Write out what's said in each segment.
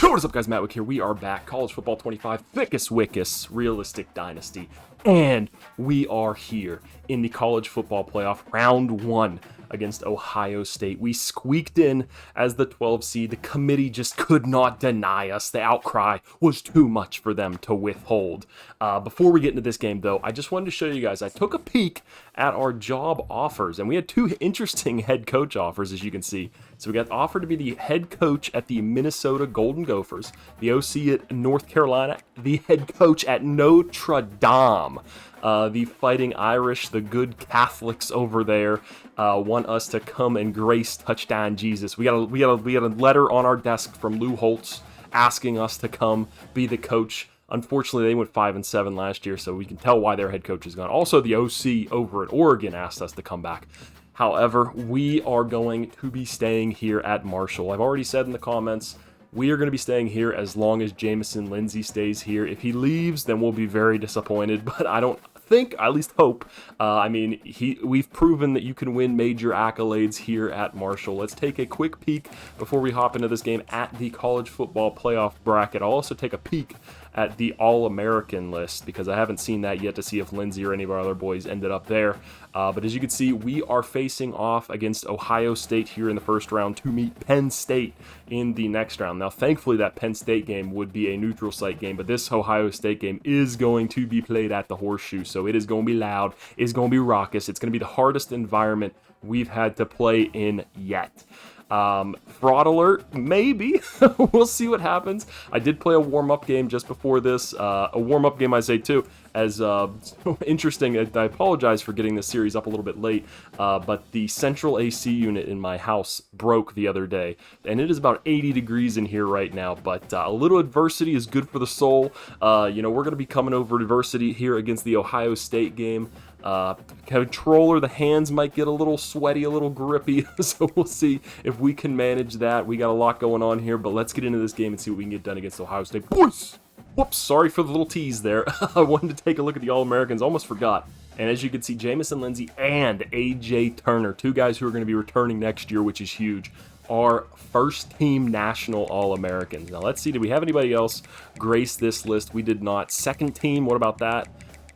What is up, guys? MattWic here. We are back. College Football 25, thickest wickus, realistic dynasty. And we are here in the College Football Playoff, round 1 against Ohio State. We squeaked in as the 12 seed. The committee just could not deny us. The outcry was too much for them to withhold. Before we get into this game, though, I just wanted to show you guys, I took a peek at our job offers, and we had 2 interesting head coach offers, as you can see. So we got offered to be the head coach at the Minnesota Golden Gophers, the OC at North Carolina, the head coach at Notre Dame. The Fighting Irish, the good Catholics over there, want us to come and grace Touchdown Jesus. We got a letter on our desk from Lou Holtz asking us to come be the coach. Unfortunately, they went 5-7 last year, so we can tell why their head coach is gone. Also, the OC over at Oregon asked us to come back. However, we are going to be staying here at Marshall. I've already said in the comments, we are going to be staying here as long as Jamison Lindsey stays here. If he leaves, then we'll be very disappointed, but I don't think, I at least hope. We've proven that you can win major accolades here at Marshall. Let's take a quick peek before we hop into this game at the College Football Playoff bracket. I'll also take a peek at the All-American list because I haven't seen that yet to see if Lindsey or any of our other boys ended up there. But as you can see, we are facing off against Ohio State here in the first round to meet Penn State in the next round. Now, thankfully, that Penn State game would be a neutral site game, but this Ohio State game is going to be played at the Horseshoe, so it is going to be loud, it's going to be raucous, it's going to be the hardest environment we've had to play in yet. Fraud alert, maybe. We'll see what happens. I did play a warm-up game just before this. A warm-up game, I say, too, as interesting. I apologize for getting this series up a little bit late, but the central AC unit in my house broke the other day, and it is about 80 degrees in here right now, but a little adversity is good for the soul. We're going to be coming over adversity here against the Ohio State game. Controller, the hands might get a little sweaty, a little grippy, so we'll see if we can manage that. We got a lot going on here, but let's get into this game and see what we can get done against Ohio State. Boys! Whoops, sorry for the little tease there. I wanted to take a look at the All-Americans, almost forgot. And as you can see, Jamison Lindsey and A.J. Turner, 2 guys who are going to be returning next year, which is huge, are first-team national All-Americans. Now, let's see, did we have anybody else grace this list? We did not. Second team, what about that?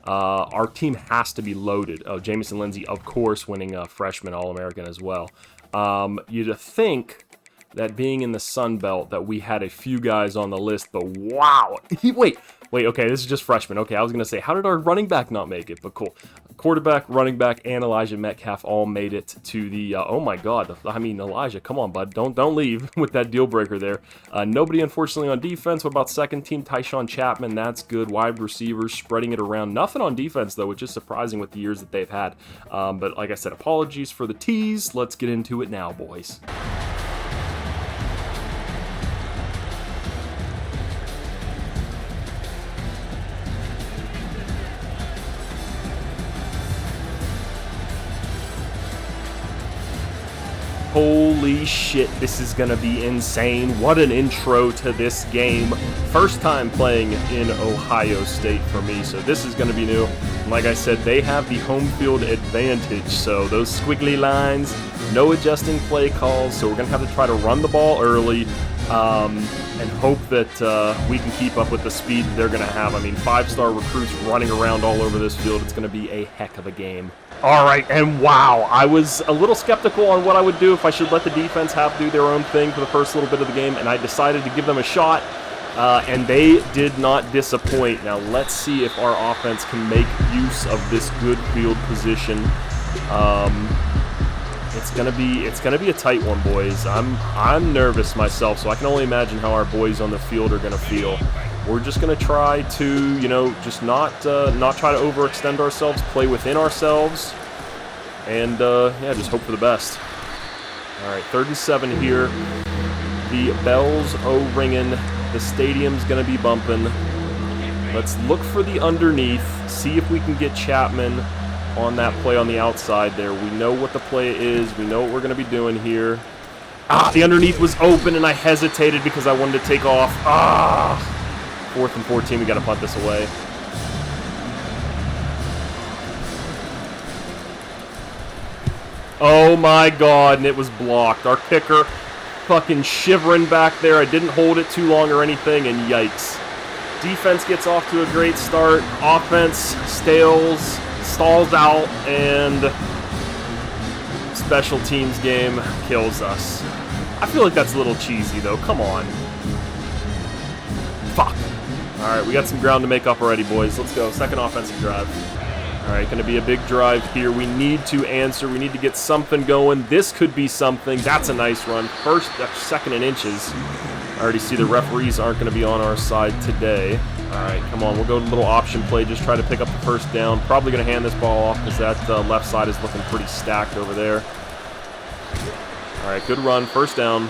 Our team has to be loaded. Oh, Jamison Lindsey, of course, winning a freshman All-American as well. You'd think that being in the Sun Belt that we had a few guys on the list, but wow. Wait, okay, this is just freshmen. Okay, I was going to say, how did our running back not make it? But cool. Quarterback, running back, and Elijah Metcalf all made it to the, oh my God, I mean, Elijah, come on, bud, don't leave with that deal breaker there. Nobody, unfortunately, on defense. What about second team? Tyshawn Chapman, that's good. Wide receivers, spreading it around. Nothing on defense, though, which is surprising with the years that they've had. But like I said, apologies for the tease. Let's get into it now, boys. Holy shit, this is going to be insane. What an intro to this game. First time playing in Ohio State for me, so this is going to be new. And like I said, they have the home field advantage, so those squiggly lines, no adjusting play calls, so we're going to have to try to run the ball early and hope that we can keep up with the speed that they're going to have. I mean, 5-star recruits running around all over this field. It's going to be a heck of a game. All right, and wow, I was a little skeptical on what I would do if I should let the defense do their own thing for the first little bit of the game, and I decided to give them a shot, and they did not disappoint. Now, let's see if our offense can make use of this good field position. It's gonna be a tight one, boys. I'm nervous myself, so I can only imagine how our boys on the field are gonna feel. We're just going to try to, just not try to overextend ourselves, play within ourselves, and, just hope for the best. All right, 3rd and 7 here. The bells ringing. The stadium's going to be bumping. Let's look for the underneath, see if we can get Chapman on that play on the outside there. We know what the play is. We know what we're going to be doing here. The underneath was open, and I hesitated because I wanted to take off. 4th and 14, we got to punt this away. Oh my God, and it was blocked. Our kicker fucking shivering back there. I didn't hold it too long or anything, and yikes. Defense gets off to a great start. Offense stalls out, and special teams game kills us. I feel like that's a little cheesy, though. Come on. Fuck. All right, we got some ground to make up already, boys. Let's go. Second offensive drive. All right, going to be a big drive here. We need to answer. We need to get something going. This could be something. That's a nice run. Second and inches. I already see the referees aren't going to be on our side today. All right, come on. We'll go to a little option play. Just try to pick up the first down. Probably going to hand this ball off because that left side is looking pretty stacked over there. All right, good run. First down.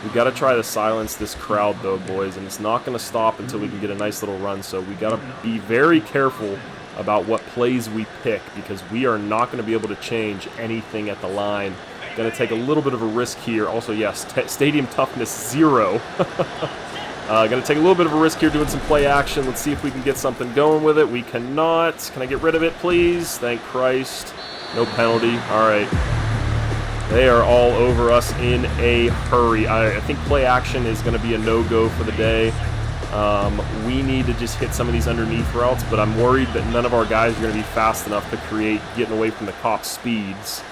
We got to try to silence this crowd, though, boys, and it's not going to stop until we can get a nice little run. So we got to be very careful about what plays we pick because we are not going to be able to change anything at the line. Going to take a little bit of a risk here. Also, yes, stadium toughness 0. Going to take a little bit of a risk here doing some play action. Let's see if we can get something going with it. We cannot. Can I get rid of it, please? Thank Christ. No penalty. All right. They are all over us in a hurry. I think play action is going to be a no-go for the day. We need to just hit some of these underneath routes, but I'm worried that none of our guys are going to be fast enough to create getting away from the cop speeds.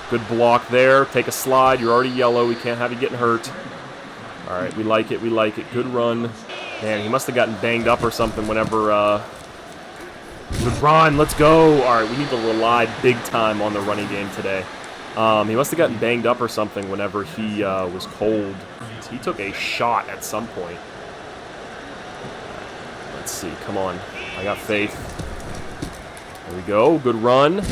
Good block there. Take a slide. You're already yellow. We can't have you getting hurt. All right, we like it. We like it. Good run. Man, he must have gotten banged up or something whenever... Good run. Let's go. All right, we need to rely big time on the running game today. He must have gotten banged up or something whenever he was cold. He took a shot at some point. Let's see. Come on. I got faith. There we go. Good run.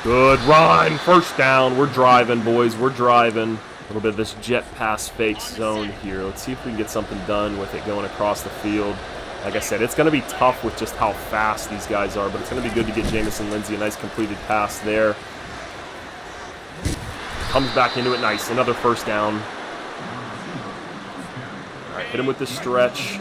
Good run. First down. We're driving, boys. We're driving. A little bit of this jet pass fake zone here. Let's see if we can get something done with it going across the field. Like I said, it's going to be tough with just how fast these guys are, but it's going to be good to get Jamison Lindsey a nice completed pass there. Comes back into it. Nice. Another first down. All right, hit him with the stretch.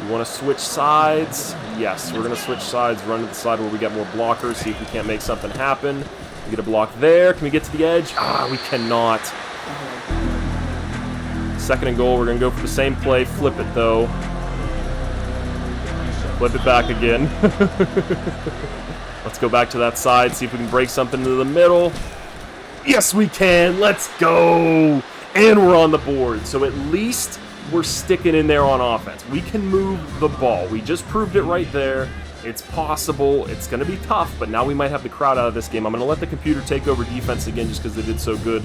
We want to switch sides. Yes, we're going to switch sides, run to the side where we got more blockers, see if we can't make something happen. We get a block there. Can we get to the edge? Ah, we cannot. Second and goal. We're going to go for the same play. Flip it, though. Flip it back again. Let's go back to that side, see if we can break something into the middle. Yes, we can. Let's go. And we're on the board. So at least we're sticking in there on offense. We can move the ball. We just proved it right there. It's possible. It's going to be tough, but now we might have the crowd out of this game. I'm going to let the computer take over defense again just because they did so good.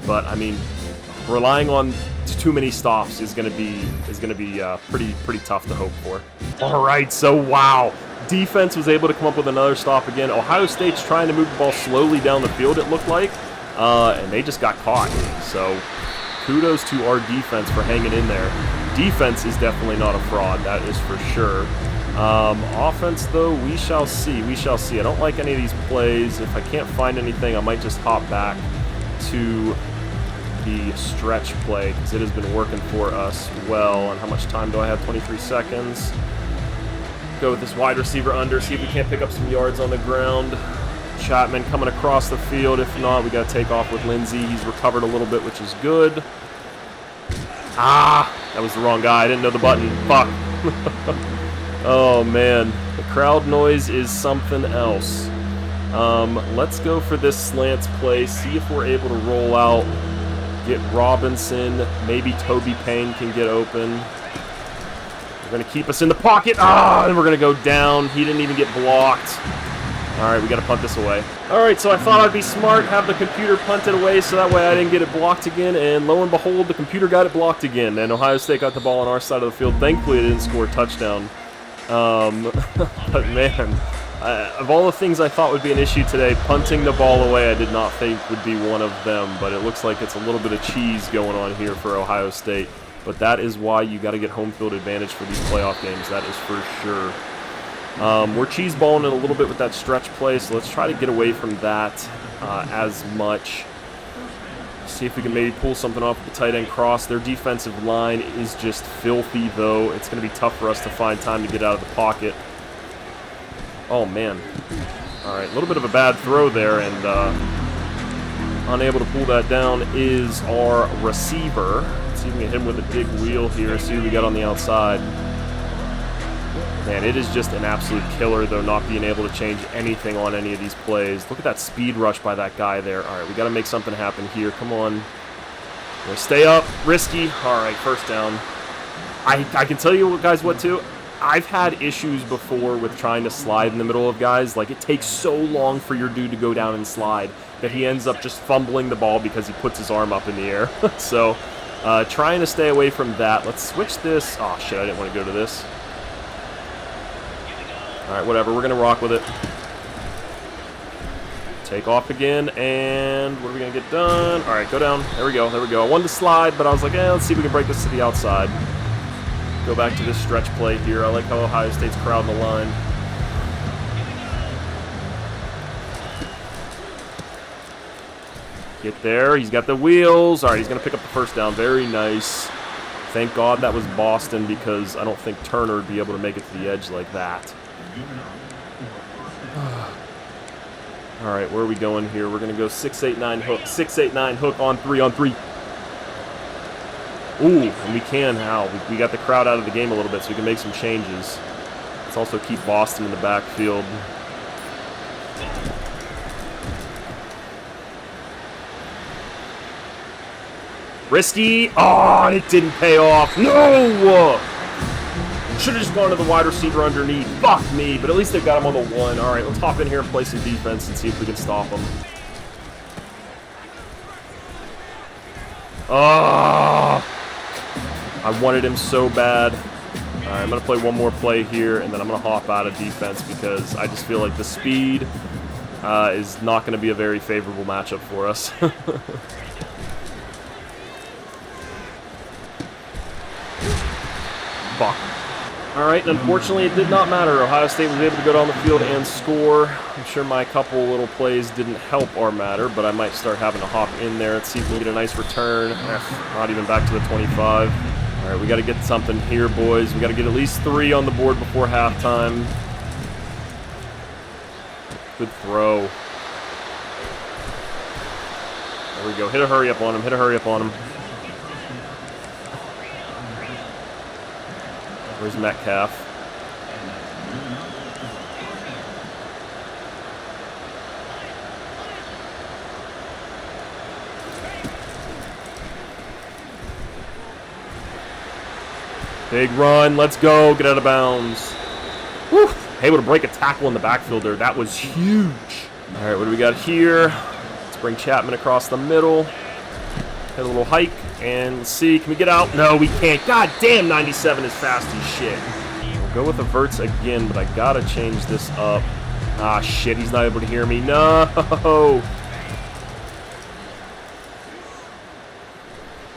But, I mean, relying on too many stops is going to be pretty tough to hope for. All right, so wow. Defense was able to come up with another stop again. Ohio State's trying to move the ball slowly down the field, it looked like. And they just got caught. So kudos to our defense for hanging in there. Defense is definitely not a fraud, that is for sure. Offense, though, we shall see. We shall see. I don't like any of these plays. If I can't find anything, I might just hop back to the stretch play because it has been working for us well. And how much time do I have? 23 seconds. Go with this wide receiver under, see if we can't pick up some yards on the ground. Chapman coming across the field. If not, we got to take off with Lindsey. He's recovered a little bit, which is good. Ah, that was the wrong guy. I didn't know the button. Fuck. Oh, man. The crowd noise is something else. Let's go for this slants play. See if we're able to roll out. Get Robinson. Maybe Toby Payne can get open. They're going to keep us in the pocket. Ah, and we're going to go down. He didn't even get blocked. All right, we got to punt this away. All right, so I thought I'd be smart, have the computer punt it away so that way I didn't get it blocked again, and lo and behold, the computer got it blocked again, and Ohio State got the ball on our side of the field. Thankfully, they didn't score a touchdown. But, man, of all the things I thought would be an issue today, punting the ball away I did not think would be one of them, but it looks like it's a little bit of cheese going on here for Ohio State. But that is why you got to get home field advantage for these playoff games, that is for sure. We're cheese-balling it a little bit with that stretch play, so let's try to get away from that as much. See if we can maybe pull something off with the tight end cross. Their defensive line is just filthy, though. It's going to be tough for us to find time to get out of the pocket. Oh, man. All right, a little bit of a bad throw there, and Unable to pull that down is our receiver. Let's see if we can hit him with a big wheel here. See what we got on the outside. Man, it is just an absolute killer, though, not being able to change anything on any of these plays. Look at that speed rush by that guy there. All right, we got to make something happen here. Come on. Stay up. Risky. All right, first down. I can tell you guys what, too. I've had issues before with trying to slide in the middle of guys. Like, it takes so long for your dude to go down and slide that he ends up just fumbling the ball because he puts his arm up in the air. So, trying to stay away from that. Let's switch this. Oh, shit, I didn't want to go to this. All right, whatever. We're going to rock with it. Take off again, and what are we going to get done? All right, go down. There we go. There we go. I wanted to slide, but I was like, let's see if we can break this to the outside. Go back to this stretch play here. I like how Ohio State's crowding the line. Get there. He's got the wheels. All right, he's going to pick up the first down. Very nice. Thank God that was Boston, because I don't think Turner would be able to make it to the edge like that. All right, where are we going here? We're going to go 6-8-9 hook. 6-8-9 hook on 3 on 3. Ooh, and we can now. We got the crowd out of the game a little bit, so we can make some changes. Let's also keep Boston in the backfield. Risky. Oh, and it didn't pay off. No! Should have just gone to the wide receiver underneath. Fuck me, but at least they got him on the 1. All right, let's hop in here and play some defense and see if we can stop him. Oh, I wanted him so bad. All right, I'm going to play one more play here, and then I'm going to hop out of defense because I just feel like the speed is not going to be a very favorable matchup for us. Fuck. All right, and unfortunately it did not matter. Ohio State was able to go down the field and score. I'm sure my couple little plays didn't help our matter, but I might start having to hop in there and see if we can get a nice return. Not even back to the 25. All right, we got to get something here, boys. We got to get at least 3 on the board before halftime. Good throw. There we go. Hit a hurry up on him. Hit a hurry up on him. Where's Metcalf? Big run. Let's go. Get out of bounds. Whew. Able to break a tackle in the backfield there. That was huge. All right, what do we got here? Let's bring Chapman across the middle. Hit a little hike. And let's see, can we get out? No, we can't. God damn, 97 is fast as shit. We'll go with the verts again, but I gotta change this up. Ah, shit, he's not able to hear me. No!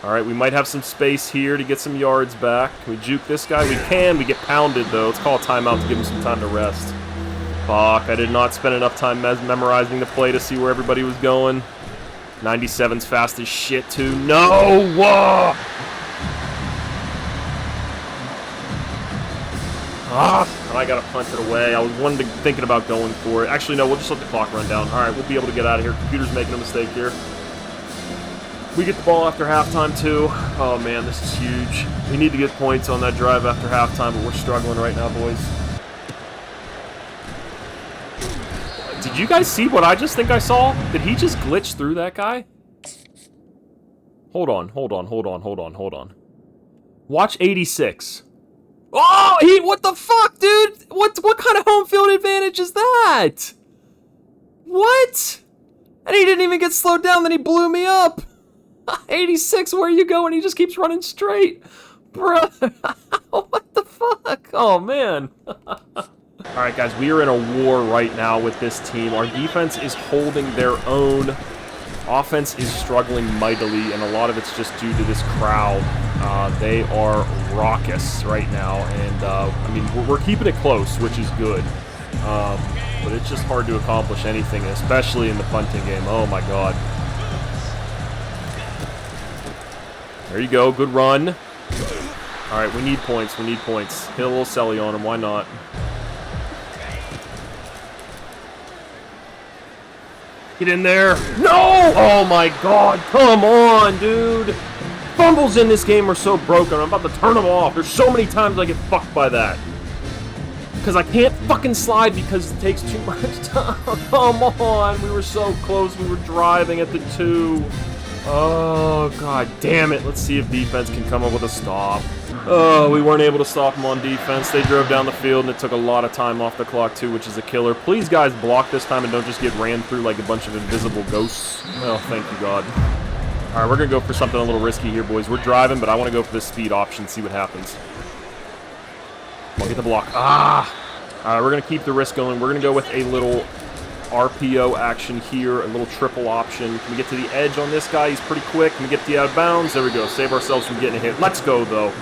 All right, we might have some space here to get some yards back. Can we juke this guy? We can. We get pounded, though. Let's call a timeout to give him some time to rest. Fuck, I did not spend enough time memorizing the play to see where everybody was going. 97's fast as shit, too. No! Whoa! I gotta punch it away. I was thinking about going for it. Actually, no, we'll just let the clock run down. All right, we'll be able to get out of here. Computer's making a mistake here. We get the ball after halftime, too. Oh, man, this is huge. We need to get points on that drive after halftime, but we're struggling right now, boys. Did you guys see what I just think I saw? Did he just glitch through that guy? Hold on. Watch 86. Oh, what the fuck, dude? What kind of home field advantage is that? What? And he didn't even get slowed down, then he blew me up. 86, where you going? He just keeps running straight. Brother, what the fuck? Oh, man. All right, guys, we are in a war right now with this team. Our defense is holding their own. Offense is struggling mightily, and a lot of it's just due to this crowd. They are raucous right now, and, I mean, we're keeping it close, which is good. But it's just hard to accomplish anything, especially in the punting game. Oh, my God. There you go. Good run. All right, we need points. Hit a little selly on him. Why not? Get in there. No! Oh my god, come on, dude. Fumbles in this game are so broken. I'm about to turn them off. There's so many times I get fucked by that. Because I can't fucking slide because it takes too much time. Come on, we were so close. We were driving at the 2. Oh, god damn it. Let's see if defense can come up with a stop. Oh, we weren't able to stop them on defense. They drove down the field, and it took a lot of time off the clock, too, which is a killer. Please, guys, block this time and don't just get ran through like a bunch of invisible ghosts. Oh, thank you, God. All right, we're going to go for something a little risky here, boys. We're driving, but I want to go for this speed option, see what happens. I'll get the block. Ah! All right, we're going to keep the risk going. We're going to go with a little RPO action here, a little triple option. Can we get to the edge on this guy? He's pretty quick. Can we get the out of bounds? There we go. Save ourselves from getting a hit. Let's go, though.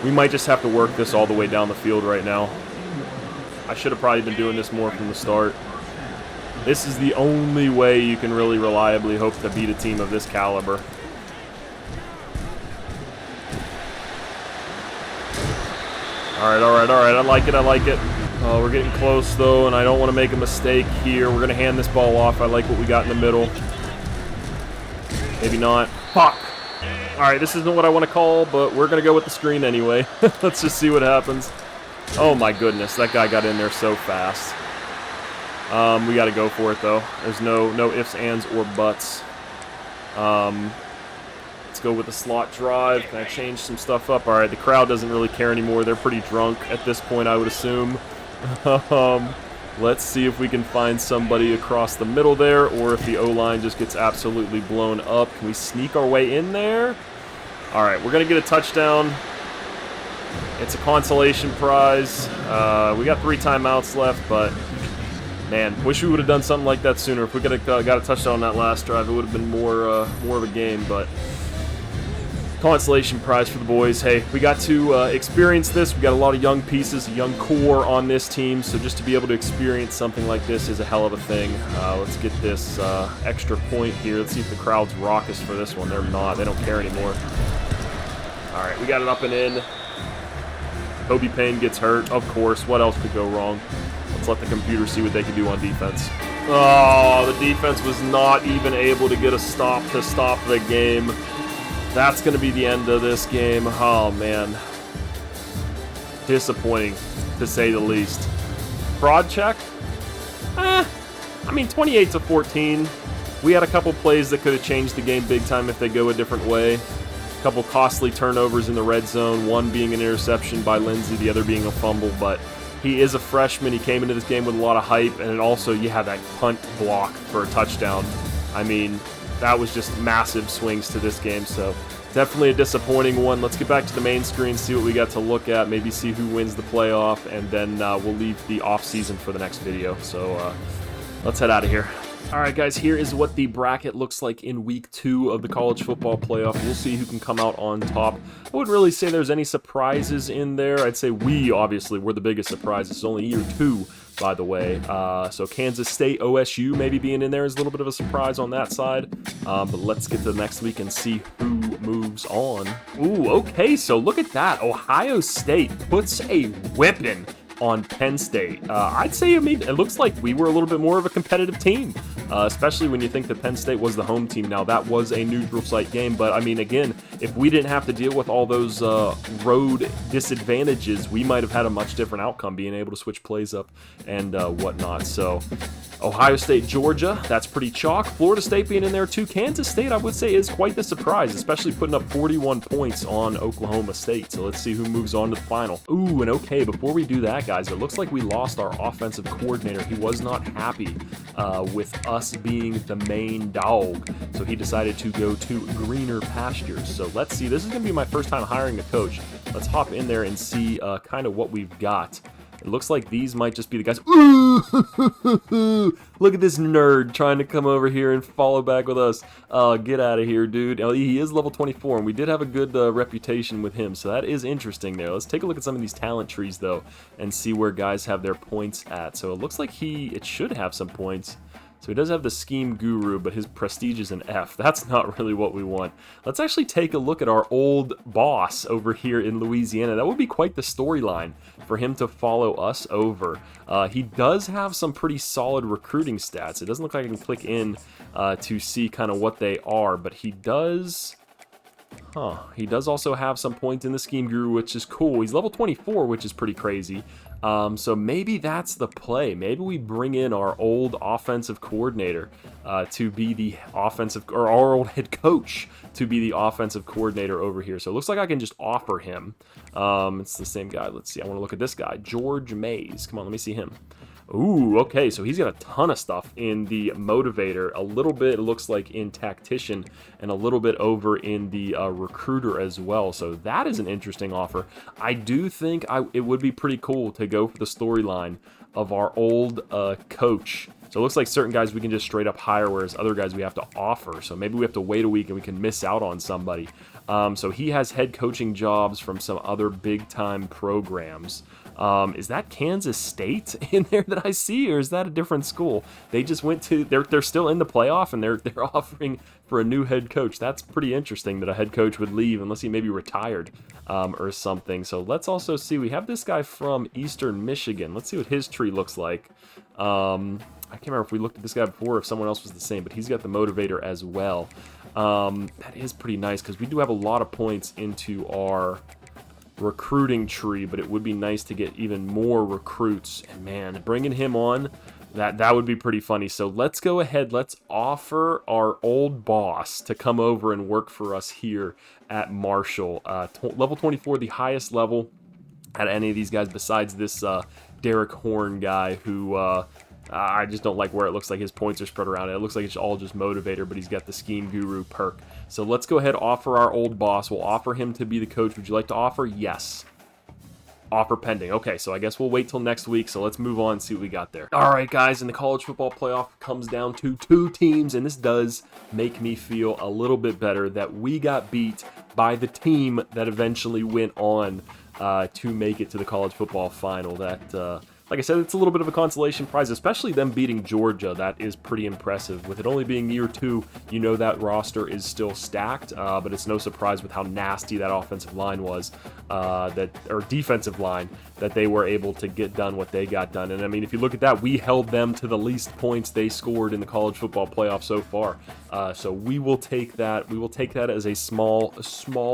We might just have to work this all the way down the field right now. I should have probably been doing this more from the start. This is the only way you can really reliably hope to beat a team of this caliber. Alright, alright, alright. I like it, I like it. We're getting close, though, and I don't want to make a mistake here. We're going to hand this ball off. I like what we got in the middle. Maybe not. Fuck! Alright, this isn't what I want to call, but we're going to go with the screen anyway. Let's just see what happens. Oh my goodness, that guy got in there so fast. We got to go for it, though. There's no ifs, ands, or buts. Let's go with the slot drive. Can I change some stuff up? Alright, the crowd doesn't really care anymore. They're pretty drunk at this point, I would assume. Let's see if we can find somebody across the middle there, or if the O-line just gets absolutely blown up. Can we sneak our way in there? Alright, we're going to get a touchdown. It's a consolation prize. We got 3 timeouts left, but man, wish we would have done something like that sooner. If we could have got a touchdown on that last drive, it would have been more of a game, but consolation prize for the boys. Hey, we got to experience this. We got a lot of young pieces, a young core on this team, so just to be able to experience something like this is a hell of a thing. Let's get this extra point here. Let's see if the crowd's raucous for this one. They're not. They don't care anymore. All right, we got it up and in. Kobe Payne gets hurt. Of course. What else could go wrong? Let's let the computer see what they can do on defense. Oh, the defense was not even able to get a stop to stop the game. That's going to be the end of this game. Oh, man. Disappointing, to say the least. Fraud check? I mean, 28-14. We had a couple plays that could have changed the game big time if they go a different way. A couple costly turnovers in the red zone, one being an interception by Lindsey, the other being a fumble, but he is a freshman. He came into this game with a lot of hype, and also you have that punt block for a touchdown. I mean, that was just massive swings to this game, so definitely a disappointing one. Let's get back to the main screen, see what we got to look at, maybe see who wins the playoff, and then we'll leave the off-season for the next video. So let's head out of here. All right, guys, here is what the bracket looks like in Week 2 of the college football playoff. We'll see who can come out on top. I wouldn't really say there's any surprises in there. I'd say we, obviously, were the biggest surprise. It's only year 2, by the way. So Kansas State, OSU maybe being in there is a little bit of a surprise on that side. But let's get to the next week and see who moves on. Ooh, okay, so look at that. Ohio State puts a whipping on Penn State. I'd say, I mean, it looks like we were a little bit more of a competitive team, especially when you think that Penn State was the home team. Now, that was a neutral site game, but I mean, again, if we didn't have to deal with all those road disadvantages, we might have had a much different outcome, being able to switch plays up and whatnot. So, Ohio State, Georgia, that's pretty chalk. Florida State being in there too. Kansas State, I would say, is quite the surprise, especially putting up 41 points on Oklahoma State. So let's see who moves on to the final. Ooh, and okay, before we do that, guys, it looks like we lost our offensive coordinator. He was not happy with us being the main dog, so he decided to go to greener pastures. So let's see. This is going to be my first time hiring a coach. Let's hop in there and see kind of what we've got. It looks like these might just be the guys. Ooh, look at this nerd trying to come over here and follow back with us. Get out of here, dude. He is level 24, and we did have a good reputation with him, so that is interesting there. Let's take a look at some of these talent trees, though, and see where guys have their points at. So it looks like it should have some points. So he does have the scheme guru, but his prestige is an F. That's not really what we want. Let's actually take a look at our old boss over here in Louisiana. That would be quite the storyline for him to follow us over. He does have some pretty solid recruiting stats. It doesn't look like I can click in to see kind of what they are, but he does... He does also have some points in the scheme guru, which is cool. He's level 24, which is pretty crazy. So maybe that's the play. Maybe we bring in our old offensive coordinator to be the offensive, or our old head coach to be the offensive coordinator over here. So it looks like I can just offer him. It's the same guy. Let's see. I want to look at this guy, George Mays. Come on, let me see him. Ooh, okay, so he's got a ton of stuff in the motivator, a little bit, it looks like, in tactician, and a little bit over in the recruiter as well. So that is an interesting offer. I do think it would be pretty cool to go for the storyline of our old coach. So it looks like certain guys we can just straight up hire, whereas other guys we have to offer. So maybe we have to wait a week and we can miss out on somebody. So he has head coaching jobs from some other big-time programs. Is that Kansas State in there that I see, or is that a different school? They just went to, they're still in the playoff, and they're offering for a new head coach. That's pretty interesting that a head coach would leave unless he maybe retired or something. So let's also see, we have this guy from Eastern Michigan. Let's see what his tree looks like. I can't remember if we looked at this guy before or if someone else was the same, but he's got the motivator as well. That is pretty nice because we do have a lot of points into our recruiting tree, but it would be nice to get even more recruits. And man, bringing him on, that would be pretty funny. So let's go ahead, let's offer our old boss to come over and work for us here at Marshall. Level 24, the highest level at any of these guys besides this Derek Horn guy who I just don't like where it looks like his points are spread around. It looks like it's all just motivator, but he's got the scheme guru perk. So let's go ahead, offer our old boss. We'll offer him to be the coach. Would you like to offer? Yes. Offer pending. Okay, so I guess we'll wait till next week. So let's move on and see what we got there. All right, guys, and the college football playoff comes down to 2 teams, and this does make me feel a little bit better that we got beat by the team that eventually went on to make it to the college football final. That like I said, it's a little bit of a consolation prize, especially them beating Georgia. That is pretty impressive. With it only being year 2, you know that roster is still stacked, but it's no surprise with how nasty that offensive line was, or defensive line, that they were able to get done what they got done. And I mean, if you look at that, we held them to the least points they scored in the college football playoff so far. So we will take that. We will take that as a small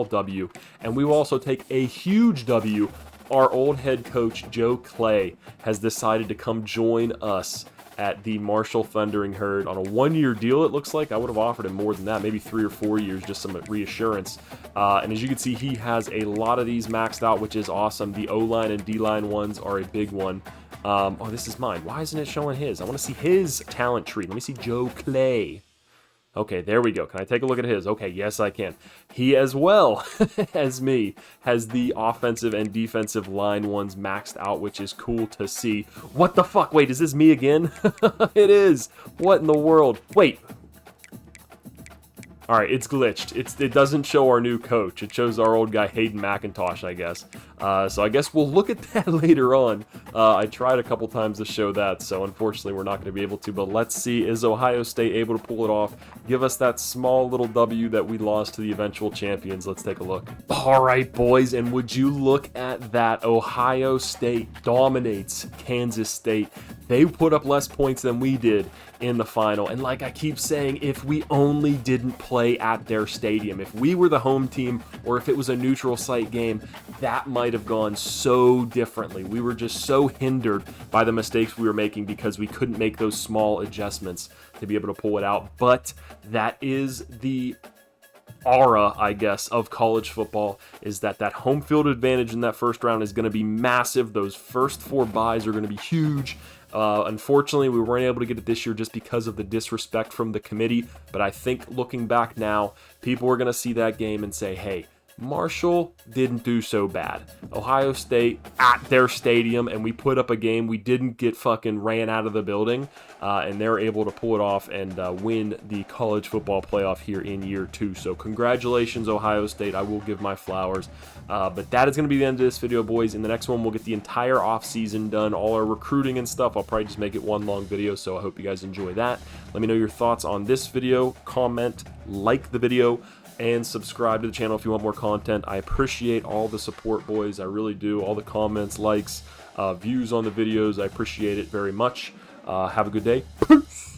W, and we will also take a huge W. Our old head coach, Joe Clay, has decided to come join us at the Marshall Thundering Herd on a 1-year deal, it looks like. I would have offered him more than that, maybe 3 or 4 years, just some reassurance. And as you can see, he has a lot of these maxed out, which is awesome. The O-line and D-line ones are a big one. Oh, this is mine. Why isn't it showing his? I want to see his talent tree. Let me see Joe Clay. Okay, there we go. Can I take a look at his? Okay, yes, I can. He, as well as me, has the offensive and defensive line ones maxed out, which is cool to see. What the fuck? Wait, is this me again? It is. What in the world? Wait. All right, it's glitched. It doesn't show our new coach. It shows our old guy, Hayden McIntosh, I guess. So I guess we'll look at that later on. I tried a couple times to show that, so unfortunately we're not going to be able to. But let's see, is Ohio State able to pull it off? Give us that small little W that we lost to the eventual champions. Let's take a look. All right, boys, and would you look at that? Ohio State dominates Kansas State. They put up less points than we did in the final. And like I keep saying, if we only didn't play at their stadium, if we were the home team or if it was a neutral site game, that might have gone so differently. We were just so hindered by the mistakes we were making because we couldn't make those small adjustments to be able to pull it out. But that is the aura, I guess, of college football, is that home field advantage in that first round is going to be massive. Those first 4 byes are going to be huge. Unfortunately, we weren't able to get it this year just because of the disrespect from the committee, but I think looking back now, people are going to see that game and say, hey, Marshall didn't do so bad. Ohio State at their stadium, and we put up a game. We didn't get fucking ran out of the building, and they're able to pull it off and win the college football playoff here in year 2. So congratulations, Ohio State. I will give my flowers. But that is going to be the end of this video, boys. In the next one, we'll get the entire offseason done, all our recruiting and stuff. I'll probably just make it one long video, so I hope you guys enjoy that. Let me know your thoughts on this video. Comment, like the video, and subscribe to the channel if you want more content. I appreciate all the support, boys. I really do. All the comments, likes, views on the videos. I appreciate it very much. Have a good day. Peace.